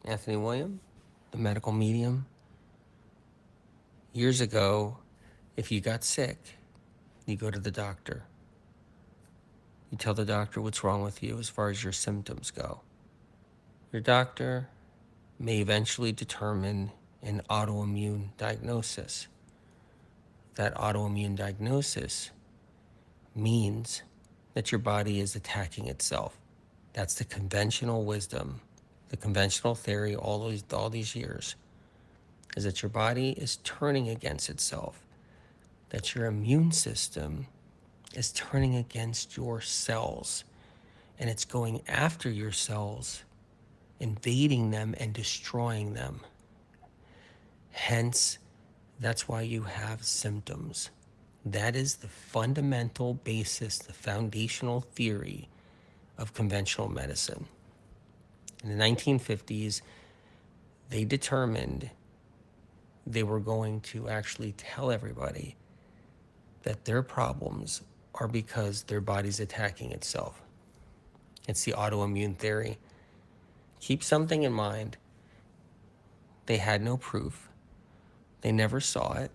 Anthony William, the medical medium. Years ago, if you got sick, you go to the doctor. You tell the doctor what's wrong with you as far as your symptoms go. Your doctor may eventually determine an autoimmune diagnosis. That autoimmune diagnosis means that your body is attacking itself. That's the conventional wisdom, the conventional theory all these years, is that your body is turning against itself, that your immune system is turning against your cells, and it's going after your cells, invading them and destroying them. Hence, that's why you have symptoms. That is the fundamental basis, the foundational theory of conventional medicine. In the 1950s, they determined they were going to actually tell everybody that their problems are because their body's attacking itself. It's the autoimmune theory. Keep something in mind. They had no proof. They never saw it.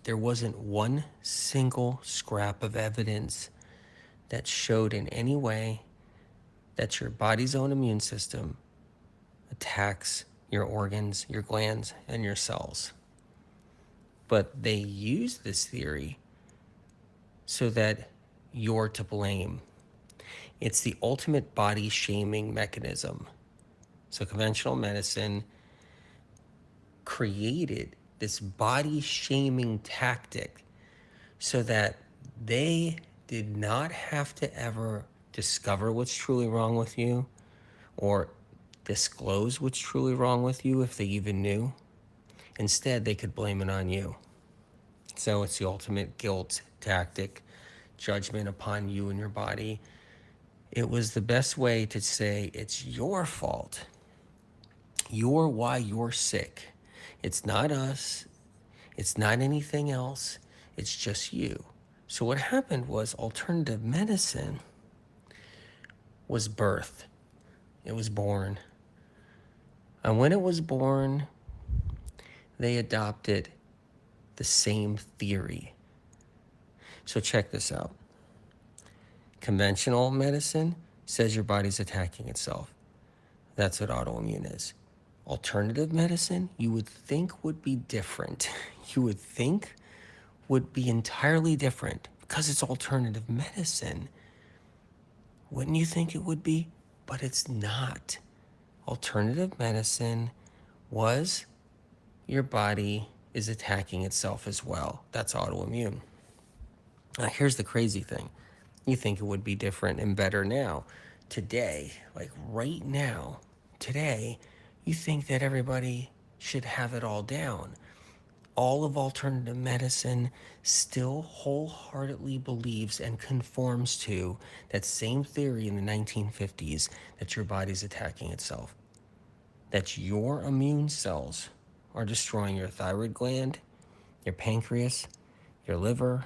There wasn't one single scrap of evidence that showed in any way that your body's own immune system attacks your organs, your glands, and your cells. But they use this theory so that you're to blame. It's the ultimate body shaming mechanism. So conventional medicine created this body shaming tactic so that they did not have to ever discover what's truly wrong with you or disclose what's truly wrong with you if they even knew. Instead, they could blame it on you. So it's the ultimate guilt tactic, judgment upon you and your body. It was the best way to say it's your fault. You're why you're sick. It's not us. It's not anything else. It's just you. So what happened was alternative medicine was birthed. It was born. And when it was born, they adopted the same theory. So check this out. Conventional medicine says your body's attacking itself. That's what autoimmune is. Alternative medicine, you would think would be different. You would think would be entirely different because it's alternative medicine. Wouldn't you think it would be? But it's not. Alternative medicine was your body is attacking itself as well. That's autoimmune. Now, here's the crazy thing. You think it would be different and better now. Today, like right now, today, you think that everybody should have it all down. All of alternative medicine still wholeheartedly believes and conforms to that same theory in the 1950s that your body's attacking itself. That your immune cells are destroying your thyroid gland, your pancreas, your liver,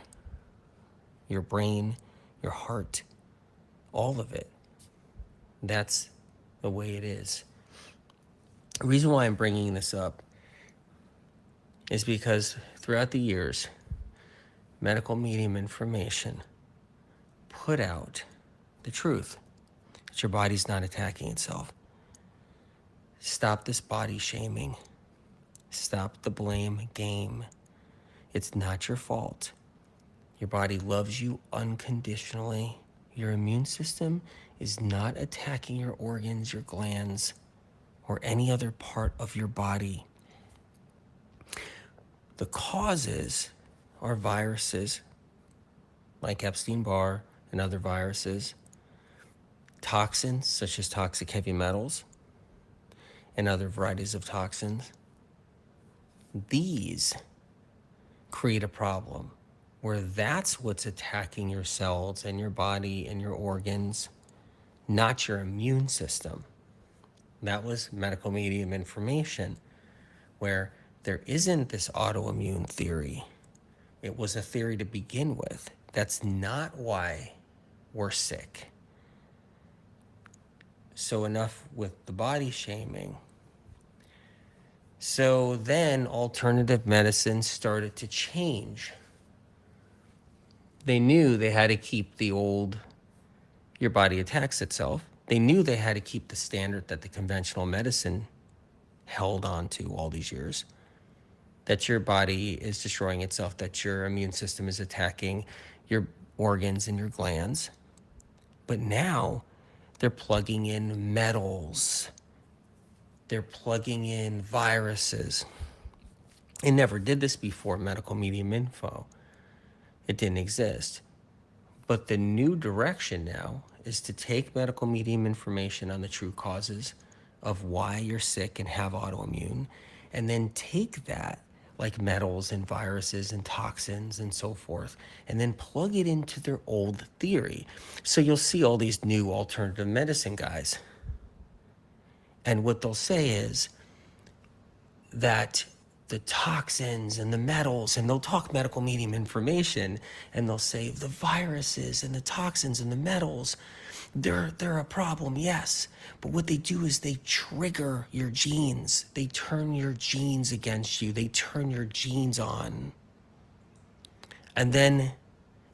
your brain, your heart, all of it. That's the way it is. The reason why I'm bringing this up is because throughout the years, medical medium information put out the truth that your body's not attacking itself. Stop this body shaming. Stop the blame game. It's not your fault. Your body loves you unconditionally. Your immune system is not attacking your organs, your glands, or any other part of your body. The causes are viruses like Epstein-Barr and other viruses, toxins such as toxic heavy metals and other varieties of toxins. These create a problem where that's what's attacking your cells and your body and your organs, not your immune system. That was medical medium information, where there isn't this autoimmune theory. It was a theory to begin with. That's not why we're sick. So enough with the body shaming. So then alternative medicine started to change. They knew they had to keep the old, your body attacks itself. They knew they had to keep the standard that the conventional medicine held on to all these years, that your body is destroying itself, that your immune system is attacking your organs and your glands. But now they're plugging in metals, they're plugging in viruses. It never did this before medical medium info. It didn't exist. But the new direction now is to take medical medium information on the true causes of why you're sick and have autoimmune, and then take that, like metals and viruses and toxins and so forth, and then plug it into their old theory. So you'll see all these new alternative medicine guys. And what they'll say is that the toxins and the metals, and they'll talk medical medium information, and they'll say the viruses and the toxins and the metals, they're a problem, yes. But what they do is they trigger your genes. They turn your genes against you. They turn your genes on. And then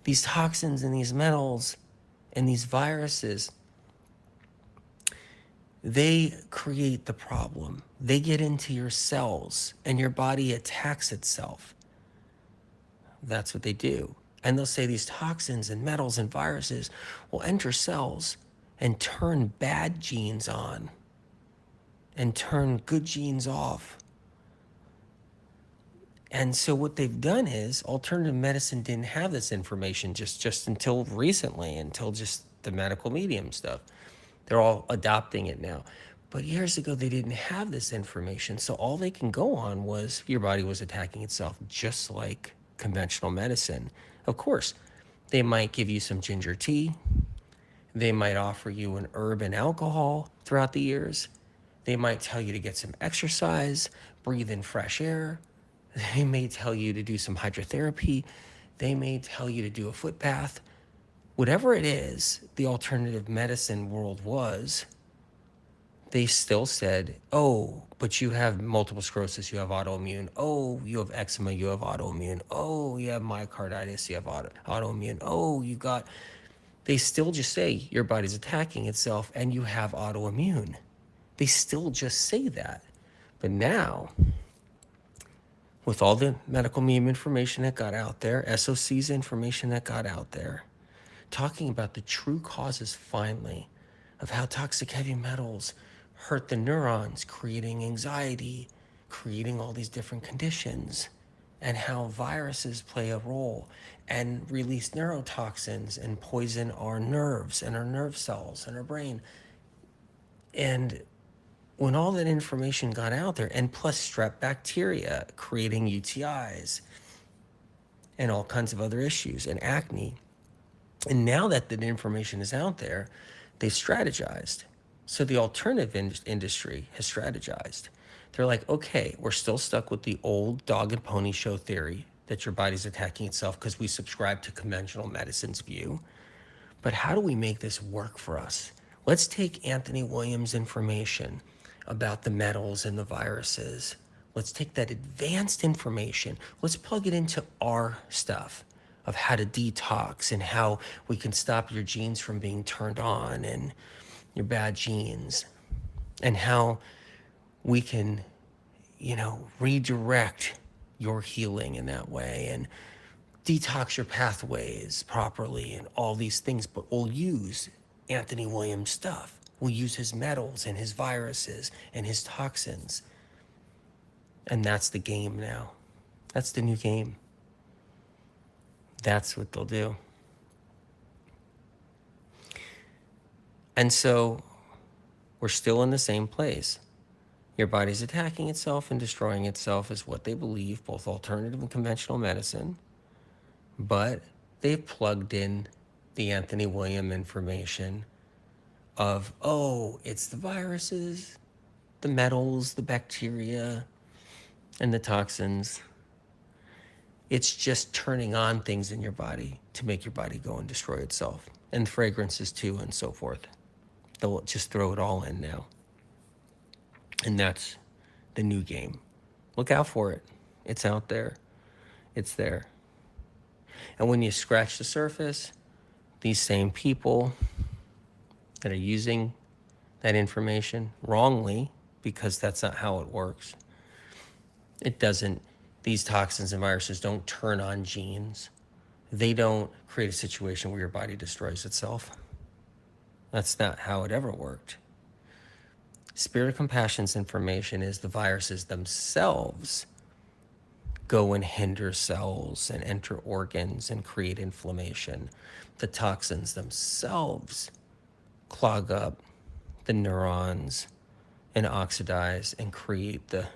these toxins and these metals and these viruses, they create the problem. They get into your cells and your body attacks itself. That's what they do. And they'll say these toxins and metals and viruses will enter cells and turn bad genes on and turn good genes off. And so what they've done is alternative medicine didn't have this information just until recently, until just the medical medium stuff. They're all adopting it now. But years ago, they didn't have this information. So all they can go on was your body was attacking itself, just like conventional medicine. Of course, they might give you some ginger tea. They might offer you an herb and alcohol throughout the years. They might tell you to get some exercise, breathe in fresh air. They may tell you to do some hydrotherapy. They may tell you to do a foot bath. Whatever it is, the alternative medicine world was, they still said, oh, but you have multiple sclerosis, you have autoimmune. Oh, you have eczema, you have autoimmune. Oh, you have myocarditis, you have autoimmune. Oh, you got, they still just say your body's attacking itself and you have autoimmune. They still just say that. But now, with all the medical meme information that got out there, SOC's information that got out there, talking about the true causes finally of how toxic heavy metals hurt the neurons, creating anxiety, creating all these different conditions, and how viruses play a role and release neurotoxins and poison our nerves and our nerve cells and our brain. And when all that information got out there, and plus strep bacteria creating UTIs and all kinds of other issues and acne, and now that the information is out there, they've strategized. So the alternative industry has strategized. They're like, okay, we're still stuck with the old dog and pony show theory that your body's attacking itself because we subscribe to conventional medicine's view. But how do we make this work for us? Let's take Anthony Williams' information about the metals and the viruses. Let's take that advanced information. Let's plug it into our stuff of how to detox and how we can stop your genes from being turned on and your bad genes, and how we can, redirect your healing in that way and detox your pathways properly and all these things. But we'll use Anthony Williams stuff. We'll use his metals and his viruses and his toxins. And that's the game now. That's the new game. That's what they'll do. And so we're still in the same place. Your body's attacking itself and destroying itself is what they believe, both alternative and conventional medicine. But they've plugged in the Anthony William information of, oh, it's the viruses, the metals, the bacteria, and the toxins. It's just turning on things in your body to make your body go and destroy itself, and fragrances too, and so forth. They'll just throw it all in now. And that's the new game. Look out for it. It's out there. It's there. And when you scratch the surface, these same people that are using that information wrongly, because that's not how it works. It doesn't, these toxins and viruses don't turn on genes. They don't create a situation where your body destroys itself. That's not how it ever worked. Spirit of Compassion's information is the viruses themselves go and hinder cells and enter organs and create inflammation. The toxins themselves clog up the neurons and oxidize and create the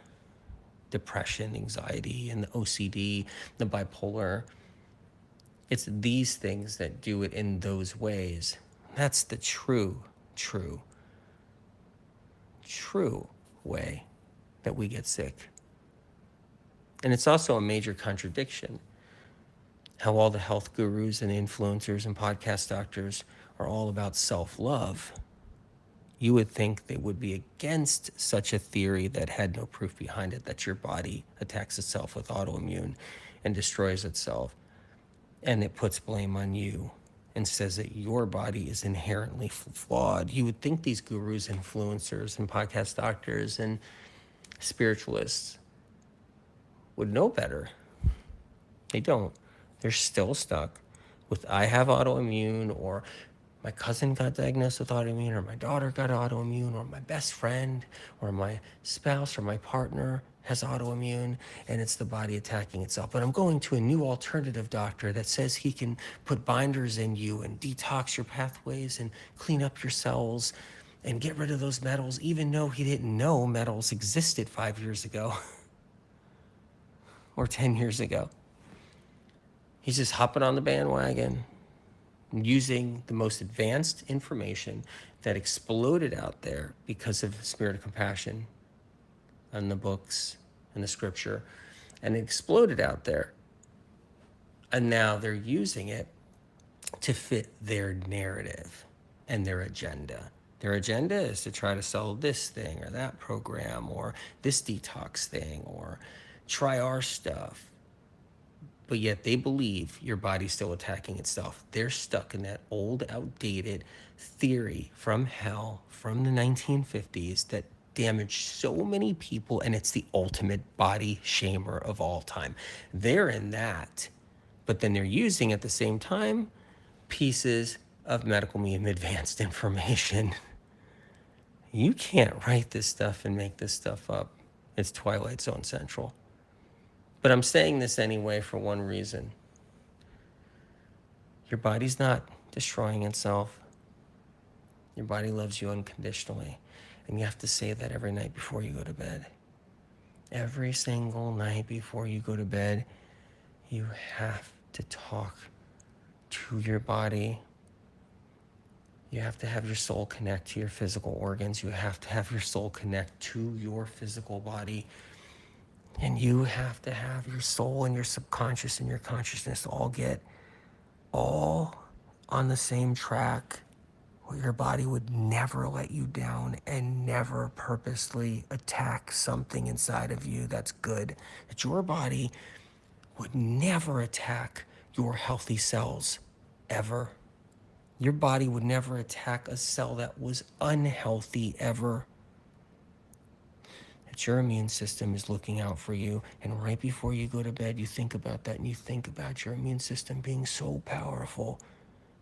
depression, anxiety, and the OCD, the bipolar. It's these things that do it in those ways. That's the true way that we get sick. And it's also a major contradiction how all the health gurus and influencers and podcast doctors are all about self-love. You would think they would be against such a theory that had no proof behind it, that your body attacks itself with autoimmune and destroys itself. And it puts blame on you and says that your body is inherently flawed. You would think these gurus, influencers, and podcast doctors and spiritualists would know better. They don't. They're still stuck with, I have autoimmune, or my cousin got diagnosed with autoimmune, or my daughter got autoimmune, or my best friend, or my spouse, or my partner has autoimmune, and it's the body attacking itself. But I'm going to a new alternative doctor that says he can put binders in you and detox your pathways and clean up your cells and get rid of those metals, even though he didn't know metals existed 5 years ago or 10 years ago. He's just hopping on the bandwagon, using the most advanced information that exploded out there because of Spirit of Compassion and the books and the scripture, and it exploded out there. And now they're using it to fit their narrative and their agenda. Their agenda is to try to sell this thing or that program or this detox thing or try our stuff. But yet they believe your body's still attacking itself. They're stuck in that old, outdated theory from hell, from the 1950s, that damaged so many people, and it's the ultimate body shamer of all time. They're in that, but then they're using at the same time pieces of medical meme advanced information. You can't write this stuff and make this stuff up. It's Twilight Zone Central. But I'm saying this anyway for one reason. Your body's not destroying itself. Your body loves you unconditionally. And you have to say that every night before you go to bed. Every single night before you go to bed, you have to talk to your body. You have to have your soul connect to your physical organs. You have to have your soul connect to your physical body. And you have to have your soul and your subconscious and your consciousness get all on the same track, where your body would never let you down and never purposely attack something inside of you that's good. That your body would never attack your healthy cells, ever. Your body would never attack a cell that was unhealthy, ever. That your immune system is looking out for you, and right before you go to bed, you think about that, and you think about your immune system being so powerful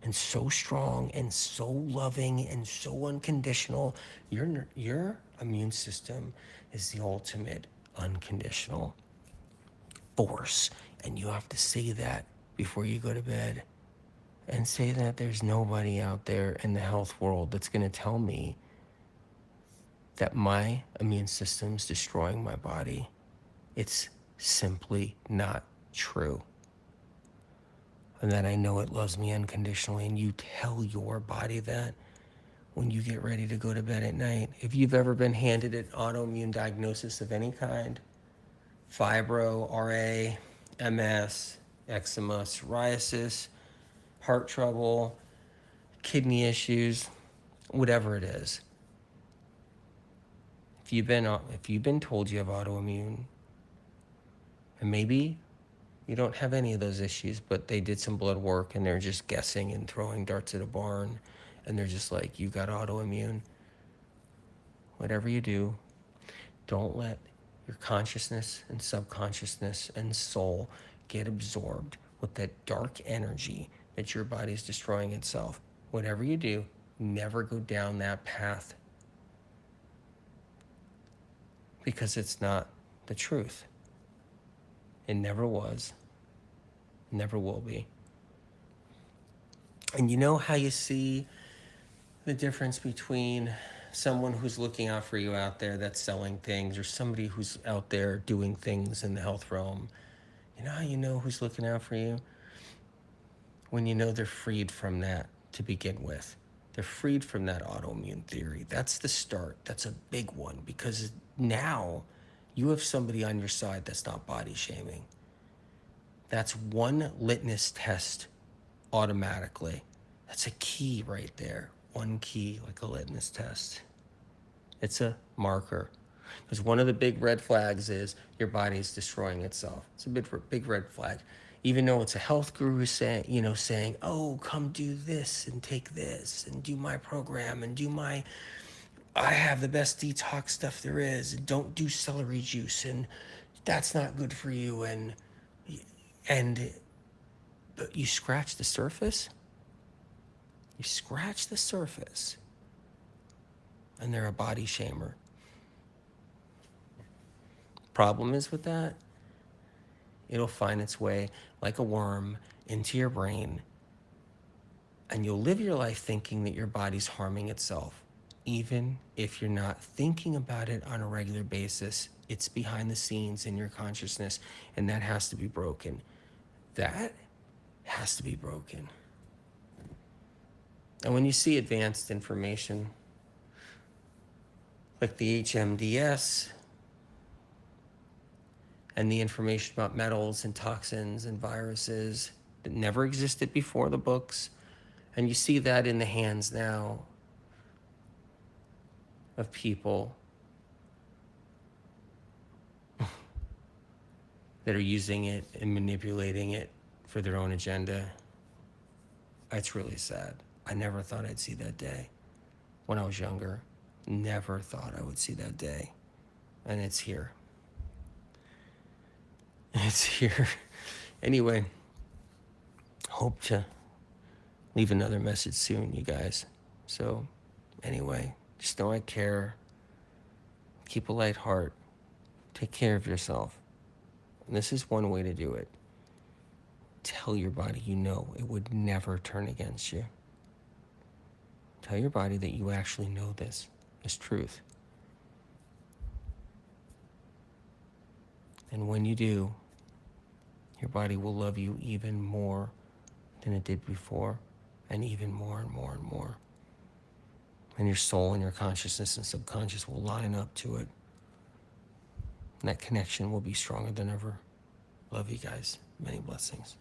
and so strong and so loving and so unconditional. Your immune system is the ultimate unconditional force, and you have to say that before you go to bed, and say that there's nobody out there in the health world that's going to tell me that my immune system's destroying my body. It's simply not true. And that I know it loves me unconditionally. And you tell your body that when you get ready to go to bed at night. If you've ever been handed an autoimmune diagnosis of any kind, fibro, RA, MS, eczema, psoriasis, heart trouble, kidney issues, whatever it is. If you've been told you have autoimmune, and maybe you don't have any of those issues, but they did some blood work and they're just guessing and throwing darts at a barn, and they're just like, you got autoimmune. Whatever you do, don't let your consciousness and subconsciousness and soul get absorbed with that dark energy that your body's destroying itself. Whatever you do, never go down that path, because it's not the truth. It never was, never will be. And you know how you see the difference between someone who's looking out for you out there that's selling things, or somebody who's out there doing things in the health realm? You know how you know who's looking out for you? When you know they're freed from that to begin with. They're freed from that autoimmune theory. That's the start. That's a big one, because now you have somebody on your side that's not body shaming. That's one litmus test automatically. That's a key right there. One key, like a litmus test. It's a marker. Because one of the big red flags is your body's destroying itself. It's a big red flag. Even though it's a health guru saying, oh, come do this and take this and do my program and I have the best detox stuff there is, and don't do celery juice, and that's not good for you, but you scratch the surface. You scratch the surface, and they're a body shamer. Problem is with that, it'll find its way like a worm into your brain, and you'll live your life thinking that your body's harming itself. Even if you're not thinking about it on a regular basis, it's behind the scenes in your consciousness, and that has to be broken. That has to be broken. And when you see advanced information like the HMDS and the information about metals and toxins and viruses that never existed before the books, and you see that in the hands now of people that are using it and manipulating it for their own agenda, it's really sad. I never thought I'd see that day when I was younger. Never thought I would see that day. And it's here. It's here. Anyway, hope to leave another message soon, you guys. So anyway, just know I care. Keep a light heart. Take care of yourself. And this is one way to do it. Tell your body you know it would never turn against you. Tell your body that you actually know this is truth. And when you do, your body will love you even more than it did before, and even more and more and more. And your soul and your consciousness and subconscious will line up to it. And that connection will be stronger than ever. Love you guys. Many blessings.